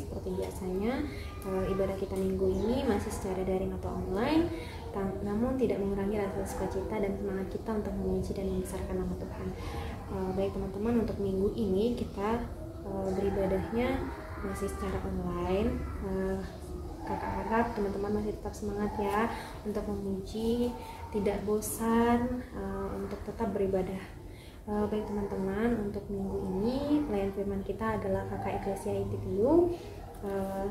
seperti biasanya. Ibadah kita minggu ini masih secara daring atau online, namun tidak mengurangi rasa sukacita dan semangat kita untuk memuji dan membesarkan nama Tuhan. Baik teman-teman, untuk minggu ini kita beribadahnya masih secara online. Kakak harap teman-teman masih tetap semangat ya untuk memuji, tidak bosan untuk tetap beribadah. Baik teman-teman, untuk minggu ini pelayan firman kita adalah Kakak Eklesia Intitium.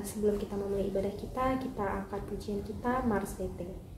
Sebelum kita memulai ibadah kita angkat pujian kita Mars Dete.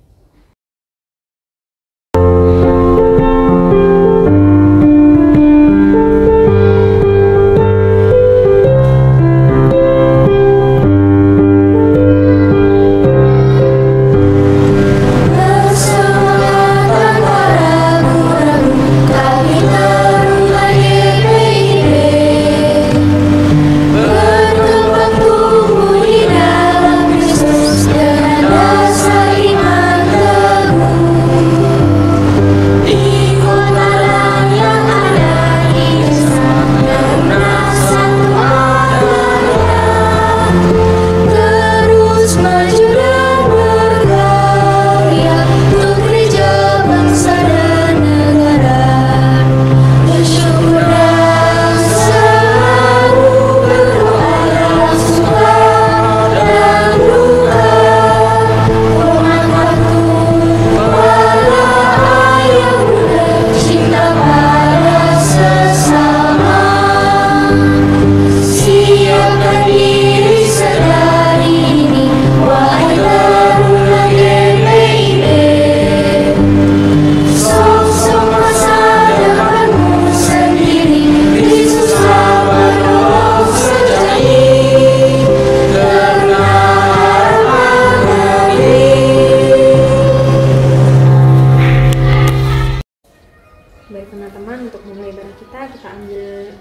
Baik teman-teman, untuk mulai ibadah kita ambil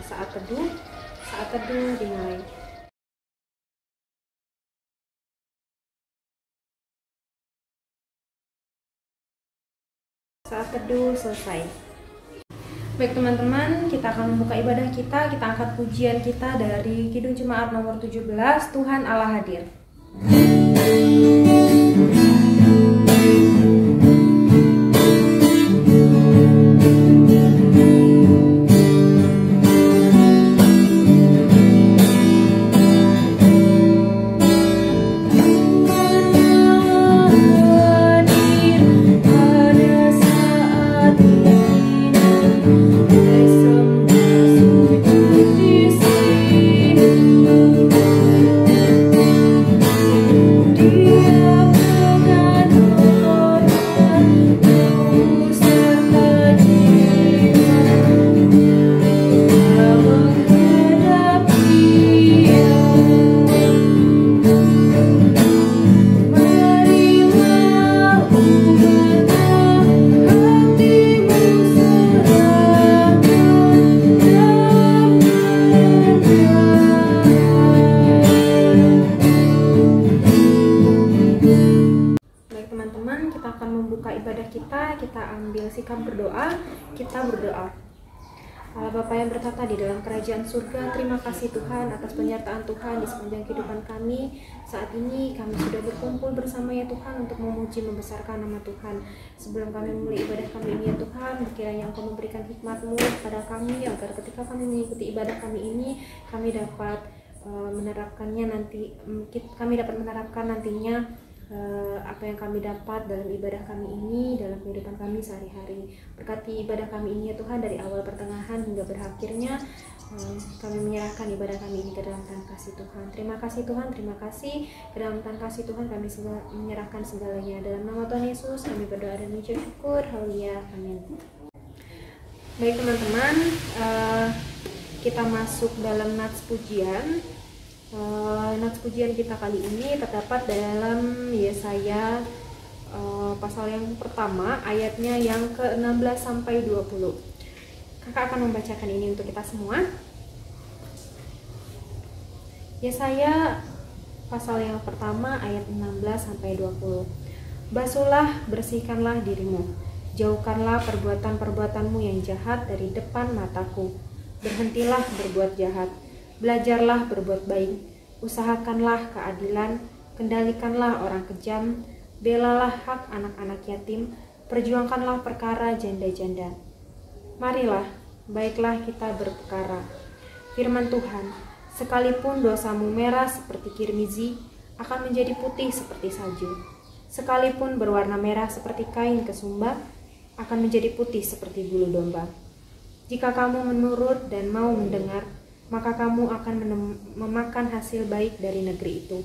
saat teduh dimulai. Saat teduh selesai. Baik teman-teman, kita akan membuka ibadah kita angkat pujian kita dari Kidung Jemaat nomor 17, Tuhan Allah Hadir. Kita ambil sikap berdoa, kita berdoa. Allah Bapa yang bertata di dalam kerajaan surga, terima kasih Tuhan atas penyertaan Tuhan di sepanjang kehidupan kami. Saat ini kami sudah berkumpul bersama ya Tuhan untuk memuji membesarkan nama Tuhan. Sebelum kami memulai ibadah kami ini ya Tuhan, kiranya Engkau memberikan hikmat-Mu kepada kami agar ketika kami mengikuti ibadah kami ini, kami dapat menerapkan nantinya apa yang kami dapat dalam ibadah kami ini, dalam kehidupan kami sehari-hari. Berkati ibadah kami ini ya Tuhan, dari awal pertengahan hingga berakhirnya. Kami menyerahkan ibadah kami ini ke dalam tangan kasih Tuhan. Terima kasih Tuhan, terima kasih. Ke dalam tangan kasih Tuhan kami menyerahkan segalanya. Dalam nama Tuhan Yesus kami berdoa dan mengucap syukur. Haleluya, amin. Baik teman-teman, kita masuk dalam nats pujian. Nats pujian kita kali ini terdapat dalam Yesaya pasal yang pertama, ayatnya yang ke-16 sampai 20. Kakak akan membacakan ini untuk kita semua. Yesaya pasal yang pertama ayat 16 sampai 20. Basuhlah, bersihkanlah dirimu. Jauhkanlah perbuatan-perbuatanmu yang jahat dari depan mataku. Berhentilah berbuat jahat. Belajarlah berbuat baik. Usahakanlah keadilan, kendalikanlah orang kejam, belalah hak anak-anak yatim, perjuangkanlah perkara janda-janda. Marilah, baiklah kita berperkara. Firman Tuhan, sekalipun dosamu merah seperti kirmizi, akan menjadi putih seperti salju. Sekalipun berwarna merah seperti kain kesumba, akan menjadi putih seperti bulu domba. Jika kamu menurut dan mau mendengar, maka kamu akan memakan hasil baik dari negeri itu.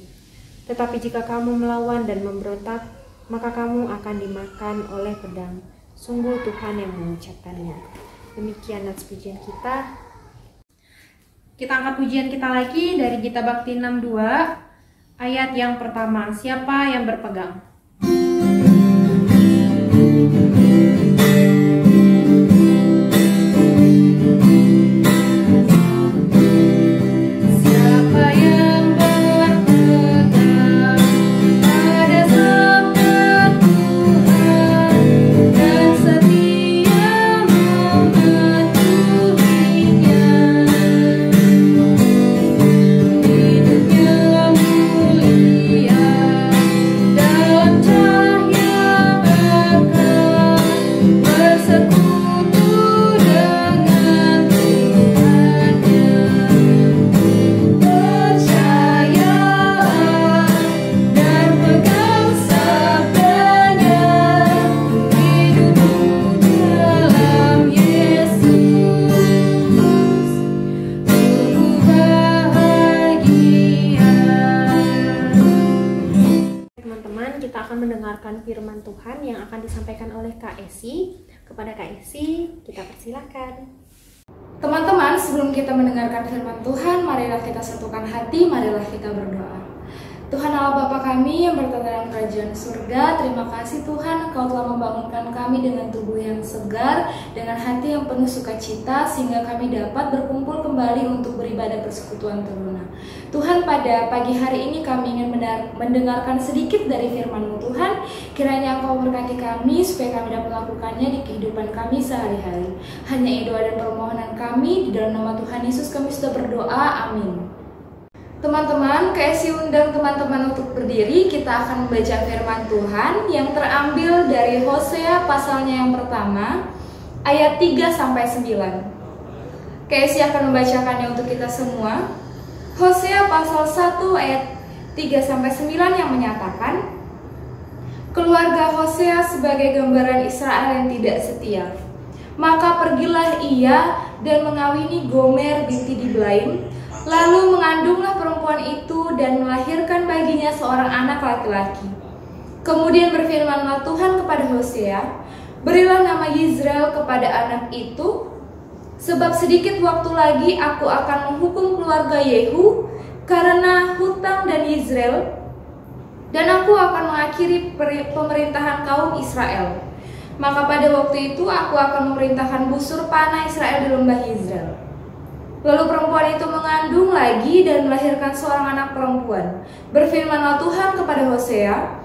Tetapi jika kamu melawan dan memberontak, maka kamu akan dimakan oleh pedang. Sungguh Tuhan yang mengucapkannya. Demikian nats pujian kita. Kita angkat pujian kita lagi dari Gita Bakti 62, ayat yang pertama. Siapa yang berpegang? Firman Tuhan yang akan disampaikan oleh Kak Esi. Kepada Kak Esi, kita persilakan. Teman-teman, sebelum kita mendengarkan firman Tuhan, marilah kita satukan hati, marilah kita berdoa. Tuhan Allah Bapa kami yang berada dalam kerajaan surga, terima kasih Tuhan Engkau telah membangunkan kami dengan tubuh yang segar, dengan hati yang penuh sukacita, sehingga kami dapat berkumpul kembali untuk beribadah persekutuan teruna. Tuhan, pada pagi hari ini kami ingin mendengarkan sedikit dari firman-Mu Tuhan. Kiranya Engkau berkati kami supaya kami dapat melakukannya di kehidupan kami sehari-hari. Hanya doa dan permohonan kami, di dalam nama Tuhan Yesus kami sudah berdoa, amin. Teman-teman, KSI undang teman-teman untuk berdiri. Kita akan membaca firman Tuhan yang terambil dari Hosea pasalnya yang pertama, ayat 3-9. KSI akan membacakannya untuk kita semua. Hosea pasal 1 ayat 3-9 yang menyatakan, keluarga Hosea sebagai gambaran Israel yang tidak setia. Maka pergilah ia dan mengawini Gomer binti Diblaim, lalu mengandunglah perempuan itu dan melahirkan baginya seorang anak laki-laki. Kemudian berfirmanlah Tuhan kepada Hosea, berilah nama Yizreel kepada anak itu, sebab sedikit waktu lagi aku akan menghukum keluarga Yehu karena hutang dan Yizreel, dan aku akan mengakhiri pemerintahan kaum Israel. Maka pada waktu itu aku akan memerintahkan busur panah Israel di lembah Yizreel. Lalu perempuan itu mengandung lagi dan melahirkan seorang anak perempuan. Berfirmanlah Tuhan kepada Hosea,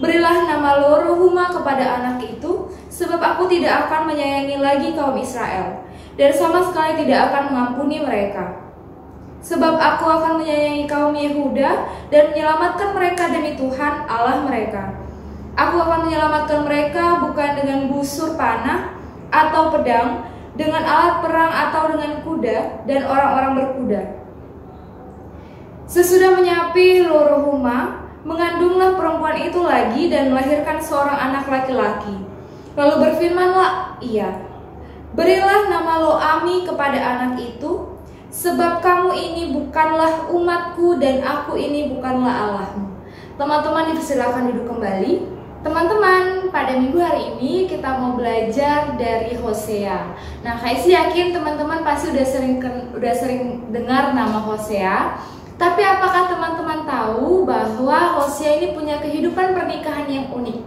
berilah nama Lo-ruhuma kepada anak itu, sebab aku tidak akan menyayangi lagi kaum Israel, dan sama sekali tidak akan mengampuni mereka. Sebab aku akan menyayangi kaum Yehuda dan menyelamatkan mereka demi Tuhan Allah mereka. Aku akan menyelamatkan mereka bukan dengan busur panah atau pedang, dengan alat perang atau dengan kuda dan orang-orang berkuda. Sesudah menyapi Lo-ruhuma, mengandunglah perempuan itu lagi dan melahirkan seorang anak laki-laki. Lalu berfirmanlah ia, berilah nama Lo-ami kepada anak itu, sebab kamu ini bukanlah umatku dan aku ini bukanlah Allahmu. Teman-teman dipersilakan duduk kembali. Teman-teman, pada minggu hari ini kita mau belajar dari Hosea. Nah, saya sih yakin teman-teman pasti udah sering dengar nama Hosea. Tapi apakah teman-teman tahu bahwa Hosea ini punya kehidupan pernikahan yang unik?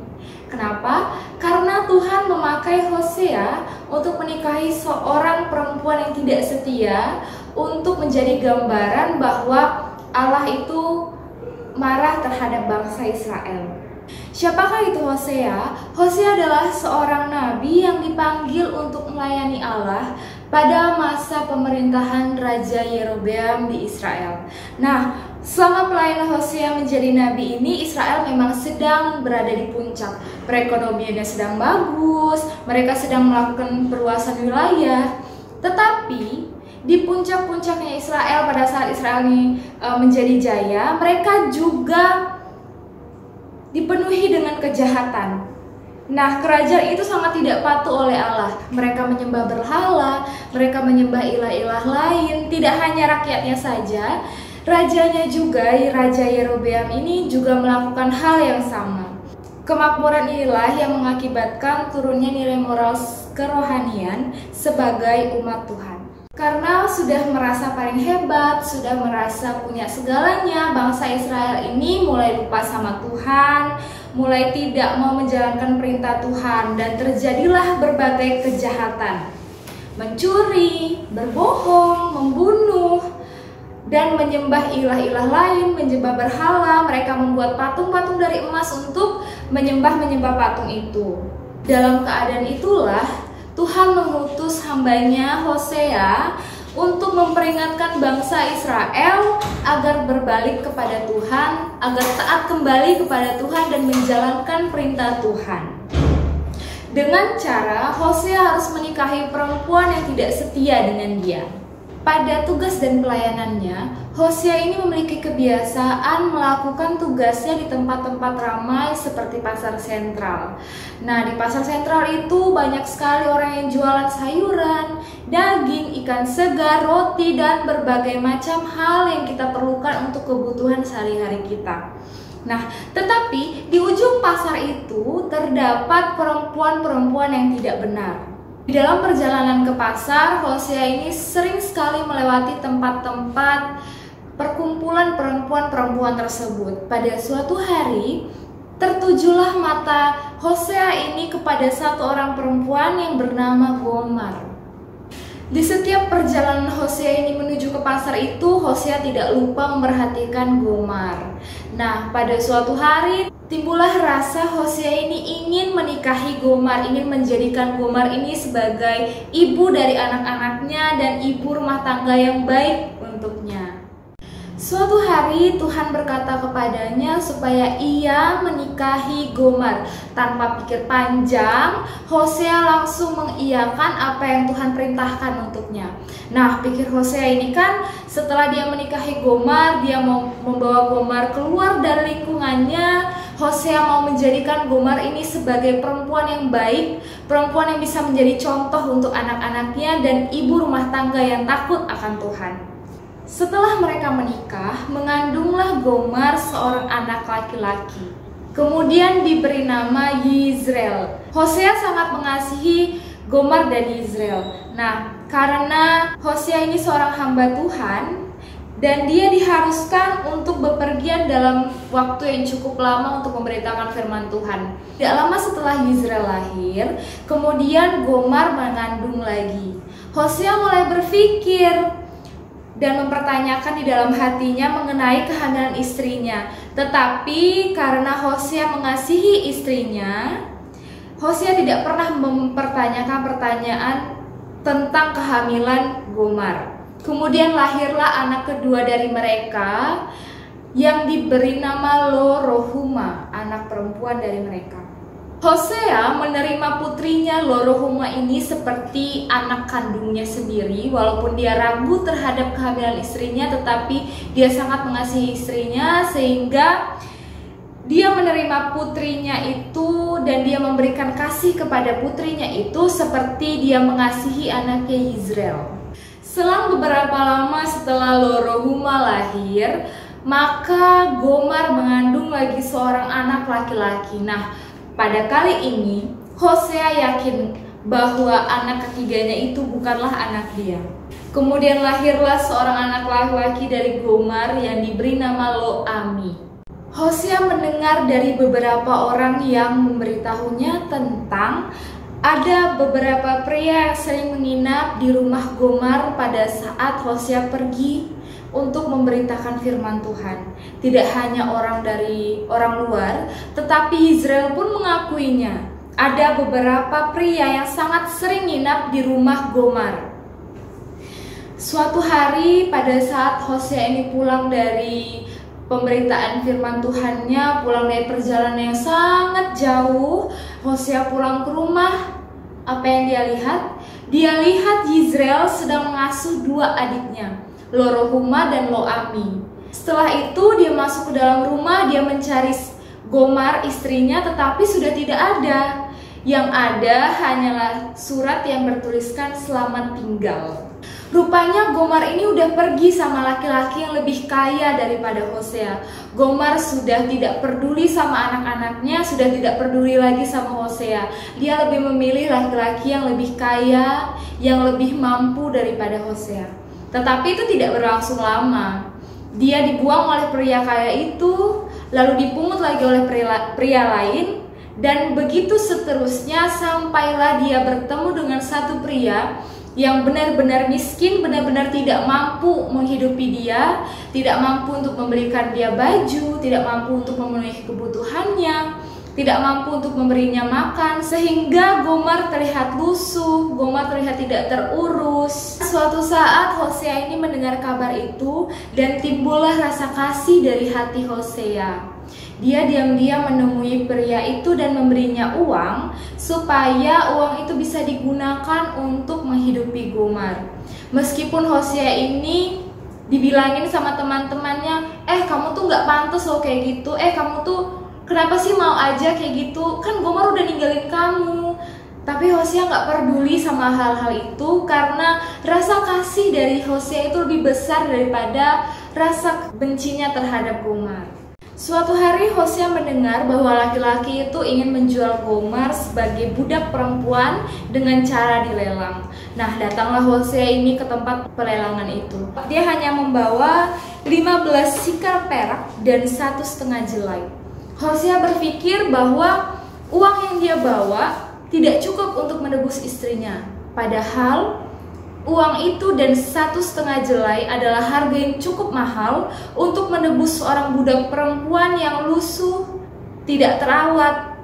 Kenapa? Karena Tuhan memakai Hosea untuk menikahi seorang perempuan yang tidak setia untuk menjadi gambaran bahwa Allah itu marah terhadap bangsa Israel. Siapakah itu Hosea? Hosea adalah seorang nabi yang dipanggil untuk melayani Allah pada masa pemerintahan Raja Yerobeam di Israel. Nah, Selama pelayanan Hosea menjadi nabi ini, Israel memang sedang berada di puncak. Perekonomiannya sedang bagus, mereka sedang melakukan perluasan wilayah. Tetapi di puncak-puncaknya Israel, pada saat Israel ini menjadi jaya, mereka juga dipenuhi dengan kejahatan. Nah, kerajaan itu sangat tidak patuh oleh Allah. Mereka menyembah berhala, mereka menyembah ilah-ilah lain. Tidak hanya rakyatnya saja, rajanya juga, Raja Yerobeam ini juga melakukan hal yang sama. Kemakmuran inilah yang mengakibatkan turunnya nilai moral kerohanian sebagai umat Tuhan. Karena sudah merasa paling hebat, sudah merasa punya segalanya, bangsa Israel ini mulai lupa sama Tuhan, mulai tidak mau menjalankan perintah Tuhan, dan terjadilah berbagai kejahatan. Mencuri, berbohong, membunuh, dan menyembah ilah-ilah lain, menyembah berhala. Mereka membuat patung-patung dari emas untuk menyembah patung itu. Dalam keadaan itulah Tuhan mengutus hambanya Hosea untuk memperingatkan bangsa Israel agar berbalik kepada Tuhan, agar taat kembali kepada Tuhan dan menjalankan perintah Tuhan. Dengan cara Hosea harus menikahi perempuan yang tidak setia dengan dia. Pada tugas dan pelayanannya, Hosea ini memiliki kebiasaan melakukan tugasnya di tempat-tempat ramai seperti pasar sentral. Nah, di pasar sentral itu banyak sekali orang yang jualan sayuran, daging, ikan segar, roti, dan berbagai macam hal yang kita perlukan untuk kebutuhan sehari-hari kita. Nah, tetapi di ujung pasar itu terdapat perempuan-perempuan yang tidak benar. Di dalam perjalanan ke pasar, Hosea ini sering sekali melewati tempat-tempat perkumpulan perempuan-perempuan tersebut. Pada suatu hari, tertujulah mata Hosea ini kepada satu orang perempuan yang bernama Gomar. Di setiap perjalanan Hosea ini menuju ke pasar itu, Hosea tidak lupa memperhatikan Gomar. Nah, pada suatu hari timbullah rasa Hosea ini ingin menikahi Gomar, ingin menjadikan Gomar ini sebagai ibu dari anak-anaknya dan ibu rumah tangga yang baik untuknya. Suatu hari Tuhan berkata kepadanya supaya ia menikahi Gomar. Tanpa pikir panjang, Hosea langsung mengiyakan apa yang Tuhan perintahkan untuknya. Nah, pikir Hosea ini kan setelah dia menikahi Gomar, dia mau membawa Gomar keluar dari lingkungannya. Hosea mau menjadikan Gomar ini sebagai perempuan yang baik, perempuan yang bisa menjadi contoh untuk anak-anaknya dan ibu rumah tangga yang takut akan Tuhan. Setelah mereka menikah, mengandunglah Gomar seorang anak laki-laki. Kemudian diberi nama Yizreel. Hosea sangat mengasihi Gomar dan Yizreel. Nah, karena Hosea ini seorang hamba Tuhan dan dia diharuskan untuk bepergian dalam waktu yang cukup lama untuk memberitakan firman Tuhan. Tidak lama setelah Yizreel lahir, kemudian Gomar mengandung lagi. Hosea mulai berpikir dan mempertanyakan di dalam hatinya mengenai kehamilan istrinya. Tetapi karena Hosea mengasihi istrinya, Hosea tidak pernah mempertanyakan pertanyaan tentang kehamilan Gomar. Kemudian lahirlah anak kedua dari mereka yang diberi nama Lo-Ruhuma, anak perempuan dari mereka. Hosea menerima putrinya Lo-Ruhuma ini seperti anak kandungnya sendiri. Walaupun dia ragu terhadap kehamilan istrinya, tetapi dia sangat mengasihi istrinya sehingga dia menerima putrinya itu dan dia memberikan kasih kepada putrinya itu seperti dia mengasihi anaknya Yizreel. Selang beberapa lama setelah Lo-Ruhuma lahir, maka Gomar mengandung lagi seorang anak laki-laki. Nah, pada kali ini Hosea yakin bahwa anak ketiganya itu bukanlah anak dia. Kemudian lahirlah seorang anak laki-laki dari Gomar yang diberi nama Lo-Ami. Hosea mendengar dari beberapa orang yang memberitahunya tentang ada beberapa pria yang sering menginap di rumah Gomar pada saat Hosea pergi untuk memberitakan firman Tuhan. Tidak hanya orang dari orang luar, tetapi Yizreel pun mengakuinya. Ada beberapa pria yang sangat sering nginap di rumah Gomar. Suatu hari pada saat Hosea ini pulang dari pemberitaan firman Tuhannya, pulang dari perjalanan yang sangat jauh, Hosea pulang ke rumah. Apa yang dia lihat? Dia lihat Yizreel sedang mengasuh dua adiknya, Lo-ruhuma dan Lo-ami. Setelah itu dia masuk ke dalam rumah, dia mencari Gomar istrinya, tetapi sudah tidak ada. Yang ada hanyalah surat yang bertuliskan selamat tinggal. Rupanya Gomar ini udah pergi sama laki-laki yang lebih kaya daripada Hosea. Gomar sudah tidak peduli sama anak-anaknya, sudah tidak peduli lagi sama Hosea. Dia lebih memilih laki-laki yang lebih kaya, yang lebih mampu daripada Hosea. Tetapi itu tidak berlangsung lama. Dia dibuang oleh pria kaya itu, lalu dipungut lagi oleh pria lain, dan begitu seterusnya sampailah dia bertemu dengan satu pria yang benar-benar miskin, benar-benar tidak mampu menghidupi dia, tidak mampu untuk membelikan dia baju, tidak mampu untuk memenuhi kebutuhannya, tidak mampu untuk memberinya makan, sehingga Gomar terlihat lusuh, Gomar terlihat tidak terurus. Suatu saat Hosea ini mendengar kabar itu dan timbullah rasa kasih dari hati Hosea. Dia diam-diam menemui pria itu dan memberinya uang supaya uang itu bisa digunakan untuk menghidupi Gomar. Meskipun Hosea ini dibilangin sama teman-temannya, kamu tuh nggak pantas loh kayak gitu, kamu tuh kenapa sih mau aja kayak gitu, kan Gomar udah ninggalin kamu. Tapi Hosea nggak peduli sama hal-hal itu karena rasa kasih dari Hosea itu lebih besar daripada rasa bencinya terhadap Gomar. Suatu hari Hosea mendengar bahwa laki-laki itu ingin menjual Gomar sebagai budak perempuan dengan cara dilelang. Nah, datanglah Hosea ini ke tempat pelelangan itu. Dia hanya membawa 15 sikal perak dan 1,5 jelai. Hosea berpikir bahwa uang yang dia bawa tidak cukup untuk menebus istrinya. Padahal uang itu dan 1,5 jelai adalah harga yang cukup mahal untuk menebus seorang budak perempuan yang lusuh, tidak terawat.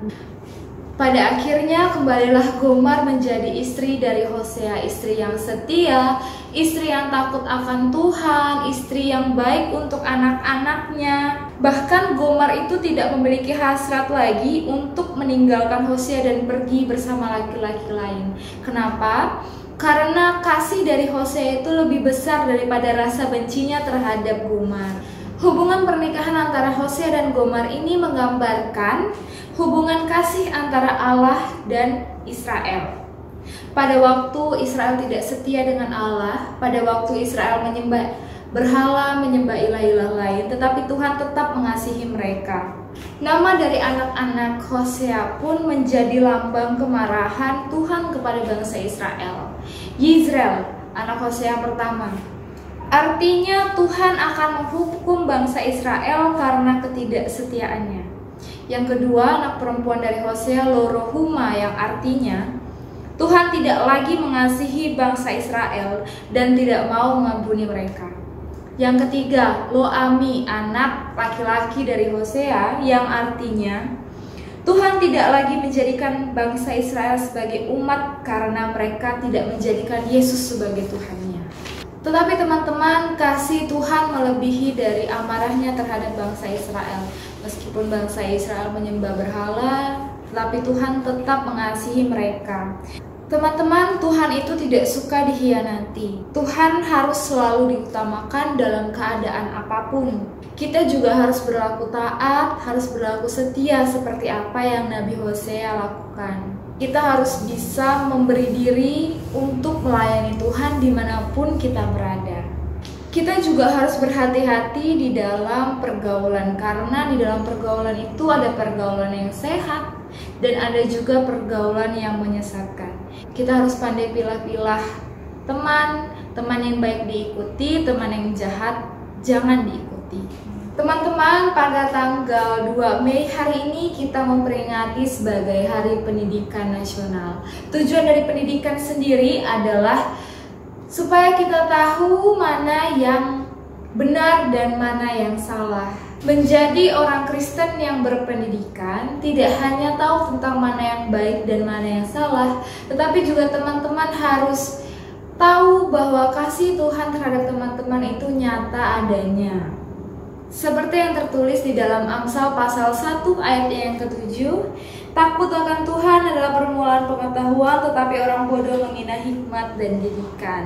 Pada akhirnya kembalilah Gomar menjadi istri dari Hosea, istri yang setia, istri yang takut akan Tuhan, istri yang baik untuk anak-anaknya. Bahkan Gomar itu tidak memiliki hasrat lagi untuk meninggalkan Hosea dan pergi bersama laki-laki lain. Kenapa? Karena kasih dari Hosea itu lebih besar daripada rasa bencinya terhadap Gomar. Hubungan pernikahan antara Hosea dan Gomar ini menggambarkan hubungan kasih antara Allah dan Israel. Pada waktu Israel tidak setia dengan Allah, pada waktu Israel menyembah berhala, menyembah ilah-ilah lain, tetapi Tuhan tetap mengasihi mereka. Nama dari anak-anak Hosea pun menjadi lambang kemarahan Tuhan kepada bangsa Israel. Yizreel, anak Hosea pertama. Artinya Tuhan akan menghukum bangsa Israel karena ketidaksetiaannya. Yang kedua, anak perempuan dari Hosea, Lo-ruhuma, yang artinya Tuhan tidak lagi mengasihi bangsa Israel dan tidak mau mengampuni mereka. Yang ketiga, Lo-ami, anak laki-laki dari Hosea, yang artinya Tuhan tidak lagi menjadikan bangsa Israel sebagai umat karena mereka tidak menjadikan Yesus sebagai Tuhannya. Tetapi teman-teman, kasih Tuhan melebihi dari amarahnya terhadap bangsa Israel. Meskipun bangsa Israel menyembah berhala, tetapi Tuhan tetap mengasihi mereka. Teman-teman, Tuhan itu tidak suka dikhianati. Tuhan harus selalu diutamakan dalam keadaan apapun. Kita juga harus berlaku taat, harus berlaku setia seperti apa yang Nabi Hosea lakukan. Kita harus bisa memberi diri untuk melayani Tuhan dimanapun kita berada. Kita juga harus berhati-hati di dalam pergaulan, karena di dalam pergaulan itu ada pergaulan yang sehat dan ada juga pergaulan yang menyesatkan. Kita harus pandai pilah-pilah teman yang baik diikuti, teman yang jahat jangan diikuti. Teman-teman, pada tanggal 2 Mei hari ini kita memperingati sebagai Hari Pendidikan Nasional. Tujuan dari pendidikan sendiri adalah supaya kita tahu mana yang benar dan mana yang salah. Menjadi orang Kristen yang berpendidikan tidak hanya tahu tentang mana yang baik dan mana yang salah, tetapi juga teman-teman harus tahu bahwa kasih Tuhan terhadap teman-teman itu nyata adanya. Seperti yang tertulis di dalam Amsal pasal 1 ayat yang ke-7, takut akan Tuhan adalah permulaan pengetahuan, tetapi orang bodoh menghina hikmat dan didikan.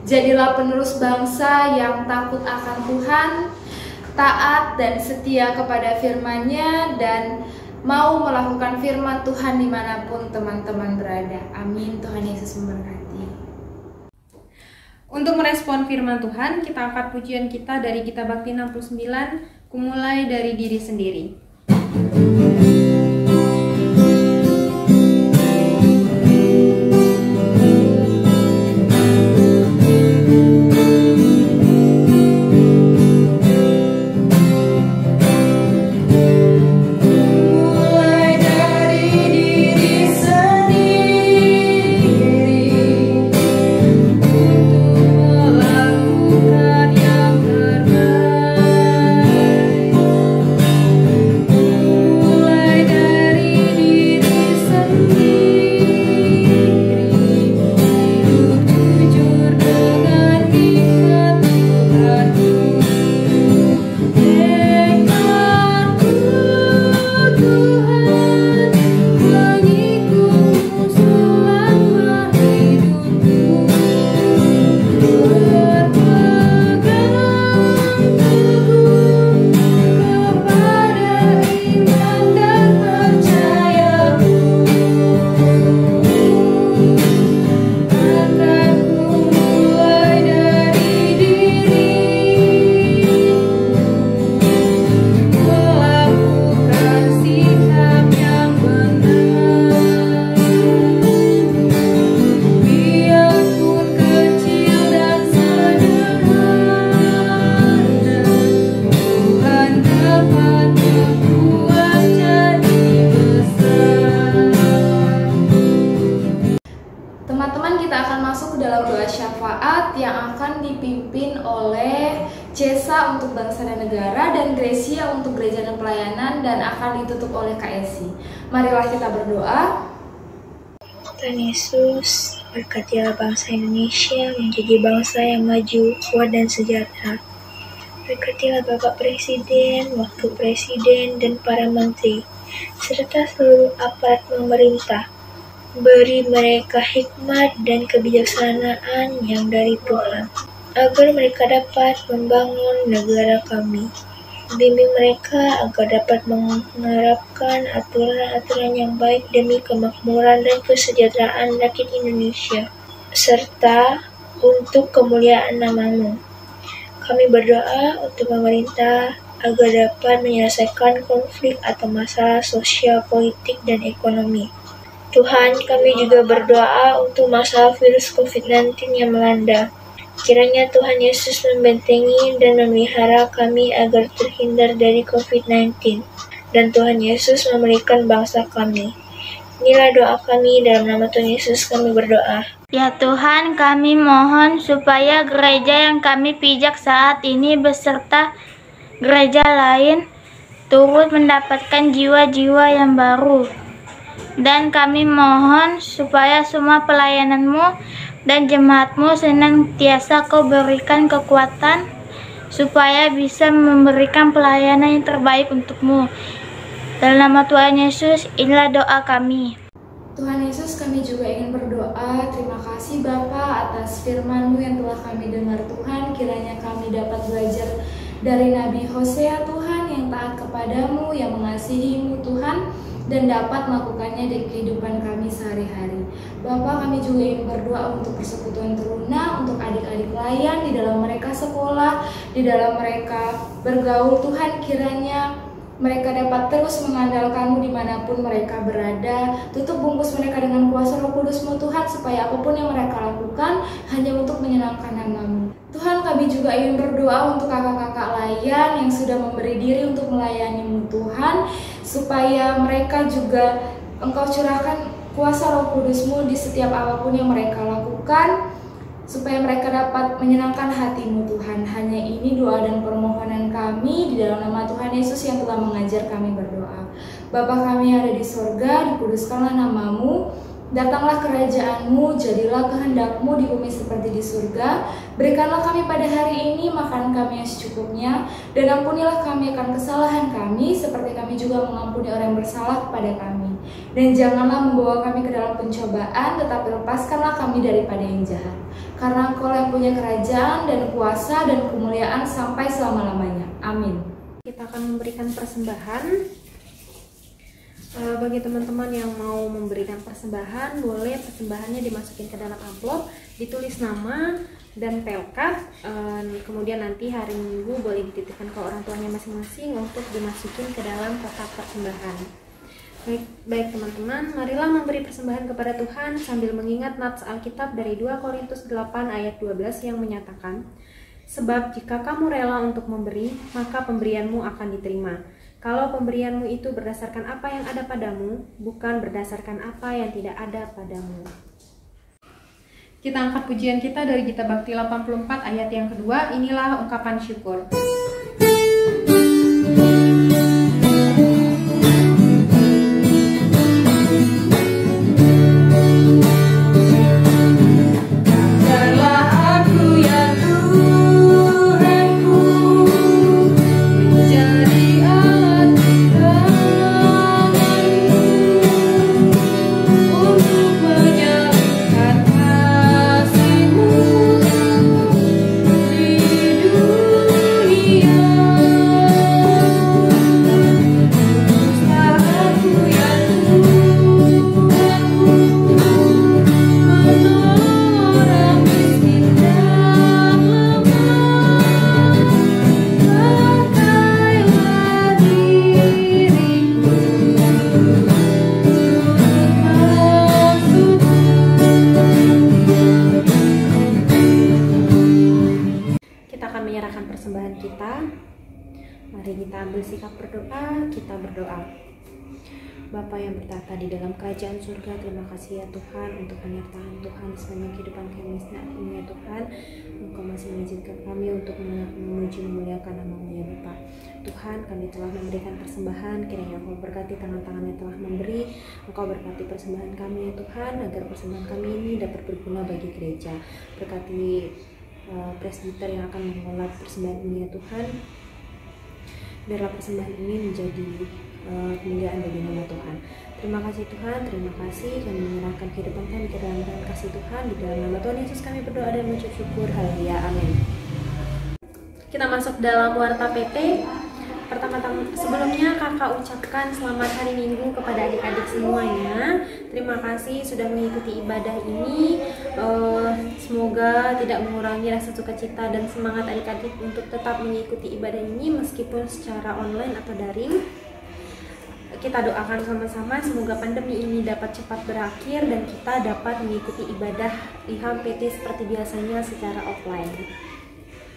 Jadilah penerus bangsa yang takut akan Tuhan, taat dan setia kepada firman-Nya, dan mau melakukan firman Tuhan dimanapun teman-teman berada. Amin. Tuhan Yesus memberkati. Untuk merespon firman Tuhan, kita angkat pujian kita dari Gita Bakti 69, Kumulai dari Diri Sendiri. yang akan dipimpin oleh Cesa untuk bangsa dan negara dan Gracia untuk gereja dan pelayanan, dan akan ditutup oleh KSI. Marilah kita berdoa. Tuhan Yesus, berkatilah bangsa Indonesia menjadi bangsa yang maju, kuat dan sejahtera. Berkatilah Bapak Presiden, Wakil Presiden, dan para menteri, serta seluruh aparat pemerintah. Beri mereka hikmat dan kebijaksanaan yang dari Tuhan, agar mereka dapat membangun negara kami. Bimbing mereka agar dapat menerapkan aturan-aturan yang baik demi kemakmuran dan kesejahteraan rakyat Indonesia, serta untuk kemuliaan nama-Mu. Kami berdoa untuk pemerintah agar dapat menyelesaikan konflik atau masalah sosial, politik, dan ekonomi. Tuhan, kami juga berdoa untuk masalah virus COVID-19 yang melanda. Kiranya Tuhan Yesus membentengi dan memelihara kami agar terhindar dari COVID-19. Dan Tuhan Yesus memulihkan bangsa kami. Inilah doa kami, dalam nama Tuhan Yesus kami berdoa. Ya Tuhan, kami mohon supaya gereja yang kami pijak saat ini beserta gereja lain turut mendapatkan jiwa-jiwa yang baru. Dan kami mohon supaya semua pelayanan-Mu dan jemaat-Mu senantiasa Kau berikan kekuatan supaya bisa memberikan pelayanan yang terbaik untuk-Mu. Dalam nama Tuhan Yesus, inilah doa kami. Tuhan Yesus, kami juga ingin berdoa. Terima kasih Bapa atas firman-Mu yang telah kami dengar Tuhan. Kiranya kami dapat belajar dari Nabi Hosea Tuhan, yang taat kepadamu, yang mengasihi-Mu Tuhan, dan dapat melakukannya di kehidupan kami sehari-hari. Bapa, kami juga ingin berdoa untuk persekutuan teruna, untuk adik-adik pelayan di dalam mereka sekolah, di dalam mereka bergaul. Tuhan, kiranya mereka dapat terus mengandalkan-Mu dimanapun mereka berada. Tutup bungkus mereka dengan kuasa Roh Kudus-Mu Tuhan, supaya apapun yang mereka lakukan hanya untuk menyenangkan nama-Mu. Tuhan, kami juga ingin berdoa untuk kakak-kakak layan yang sudah memberi diri untuk melayani-Mu Tuhan, supaya mereka juga Engkau curahkan kuasa Roh Kudus-Mu di setiap apapun yang mereka lakukan, supaya mereka dapat menyenangkan hati-Mu Tuhan. Hanya ini doa dan permohonan kami di dalam nama Tuhan Yesus yang telah mengajar kami berdoa. Bapa kami yang ada di sorga, dikuduskanlah nama-Mu, Datanglah kerajaan-Mu, jadilah kehendak-Mu di bumi seperti di surga. Berikanlah kami pada hari ini makanan kami yang secukupnya, dan ampunilah kami akan kesalahan kami, seperti kami juga mengampuni orang yang bersalah kepada kami. Dan janganlah membawa kami ke dalam pencobaan, tetapi lepaskanlah kami daripada yang jahat. Karena Engkau yang punya kerajaan dan kuasa dan kemuliaan sampai selama-lamanya. Amin. Kita akan memberikan persembahan. Bagi teman-teman yang mau memberikan persembahan, boleh persembahannya dimasukin ke dalam amplop, ditulis nama dan pelkat, kemudian nanti hari Minggu boleh dititipkan ke orang tuanya masing-masing untuk dimasukin ke dalam kotak persembahan. Baik teman-teman, marilah memberi persembahan kepada Tuhan sambil mengingat nats Alkitab dari 2 Korintus 8 ayat 12 yang menyatakan, "Sebab jika kamu rela untuk memberi, maka pemberianmu akan diterima. Kalau pemberianmu itu berdasarkan apa yang ada padamu, bukan berdasarkan apa yang tidak ada padamu." Kita angkat pujian kita dari Gita Bakti 84 ayat yang kedua. Inilah ungkapan syukur. Persembahan kita, mari kita ambil sikap berdoa. Kita berdoa. Bapa yang bertata di dalam kerajaan surga, terima kasih ya Tuhan untuk penyertaan Tuhan sepanjang kehidupan kami saat ini ya Tuhan. Engkau masih mengizinkan kami untuk memuji memuliakan nama-Mu ya Bapa. Tuhan, kami telah memberikan persembahan, kiranya Engkau berkati tangan-tangan yang telah memberi. Engkau berkati persembahan kami ya Tuhan, agar persembahan kami ini dapat berguna bagi gereja. Berkati presbiter yang akan mengelola persembahan ini ya Tuhan, biarlah persembahan ini menjadi kemuliaan bagi nama Tuhan. Terima kasih Tuhan, terima kasih. Kami menyerahkan kehidupan kami ke dalam tangan kasih Tuhan. Di dalam nama Tuhan Yesus kami berdoa dan mengucap syukur. Haleluya, amin. Kita masuk dalam warta PT. Pertama-tama sebelumnya kakak ucapkan selamat hari Minggu kepada adik-adik semuanya. Terima kasih sudah mengikuti ibadah ini. Semoga tidak mengurangi rasa sukacita dan semangat adik-adik untuk tetap mengikuti ibadah ini meskipun secara online atau daring. Kita doakan sama-sama semoga pandemi ini dapat cepat berakhir dan kita dapat mengikuti ibadah IHAM PT seperti biasanya secara offline.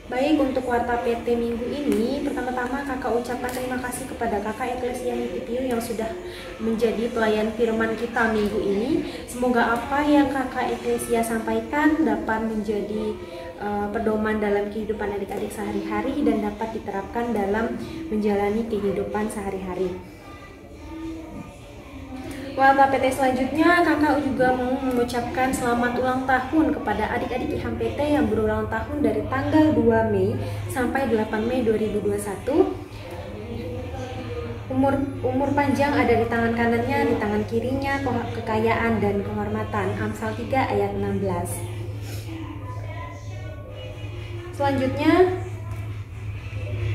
Baik, untuk warta PT minggu ini, pertama-tama kakak ucapkan terima kasih kepada kakak Eklesia Nitipiu yang sudah menjadi pelayan firman kita minggu ini. Semoga apa yang kakak Eklesia sampaikan dapat menjadi pedoman dalam kehidupan adik-adik sehari-hari dan dapat diterapkan dalam menjalani kehidupan sehari-hari. Warta PT selanjutnya, kakak juga mau mengucapkan selamat ulang tahun kepada adik-adik IHAM PT yang berulang tahun dari tanggal 2 Mei sampai 8 Mei 2021. Umur panjang ada di tangan kanannya, di tangan kirinya kekayaan dan kehormatan. Amsal 3 ayat 16. Selanjutnya,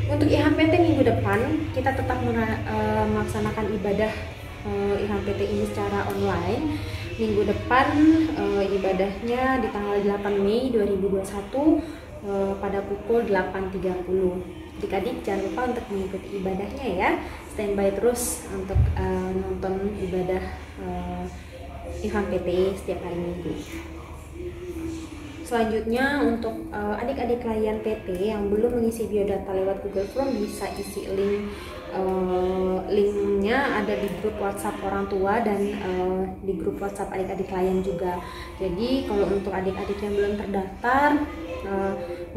untuk IHAM PT minggu depan kita tetap melaksanakan ibadah IHAM PT ini secara online. Minggu depan ibadahnya di tanggal 8 Mei 2021 pada pukul 8.30. Adik-adik jangan lupa untuk mengikuti ibadahnya ya. Standby terus untuk nonton ibadah IHAM PT setiap hari Minggu. Selanjutnya untuk adik-adik klien PT yang belum mengisi biodata lewat Google Form bisa isi linknya ada di grup WhatsApp orang tua dan di grup WhatsApp adik-adik klien juga. Jadi kalau untuk adik-adik yang belum terdaftar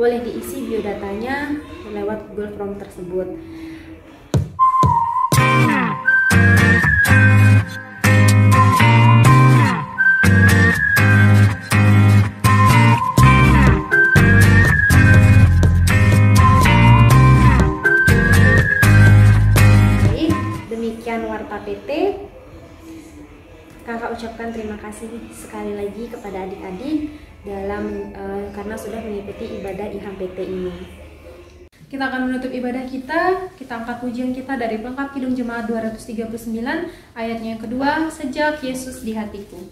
boleh diisi biodatanya lewat Google Form tersebut. KPT, kakak ucapkan terima kasih sekali lagi kepada adik-adik karena sudah mengikuti ibadah IHMPT ini. Kita akan menutup ibadah kita angkat pujian kita dari Pelengkap Kidung Jemaat 239, ayatnya yang kedua, sejak Yesus di hatiku.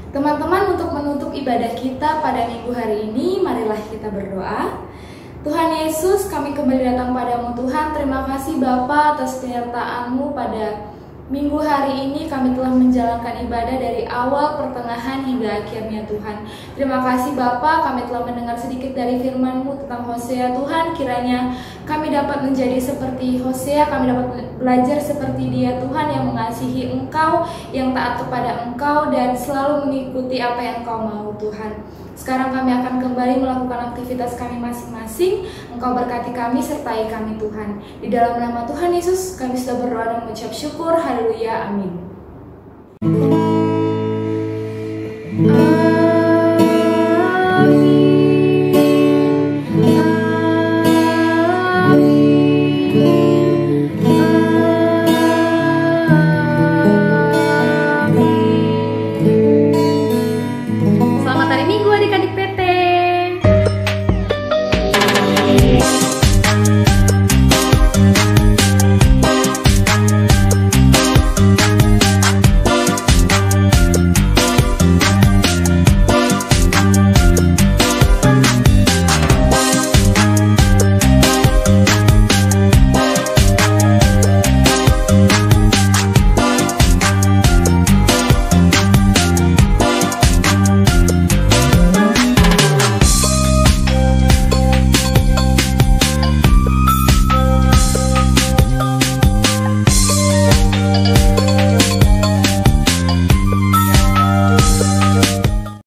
Teman-teman, untuk menutup ibadah kita pada minggu hari ini, marilah kita berdoa. Tuhan Yesus, kami kembali datang padamu Tuhan. Terima kasih Bapa atas penyertaan-Mu pada minggu hari ini. Kami telah menjalankan ibadah dari awal, pertengahan, hingga akhirnya Tuhan. Terima kasih Bapa, kami telah mendengar sedikit dari firman-Mu tentang Hosea Tuhan. Kiranya kami dapat menjadi seperti Hosea, kami dapat belajar seperti dia Tuhan, yang mengasihi Engkau, yang taat kepada Engkau, dan selalu mengikuti apa yang Engkau mau Tuhan. Sekarang kami akan kembali melakukan aktivitas kami masing-masing. Engkau berkati kami, sertai kami Tuhan. Di dalam nama Tuhan Yesus, kami sudah berdoa dan mengucap syukur. Haleluya, amin.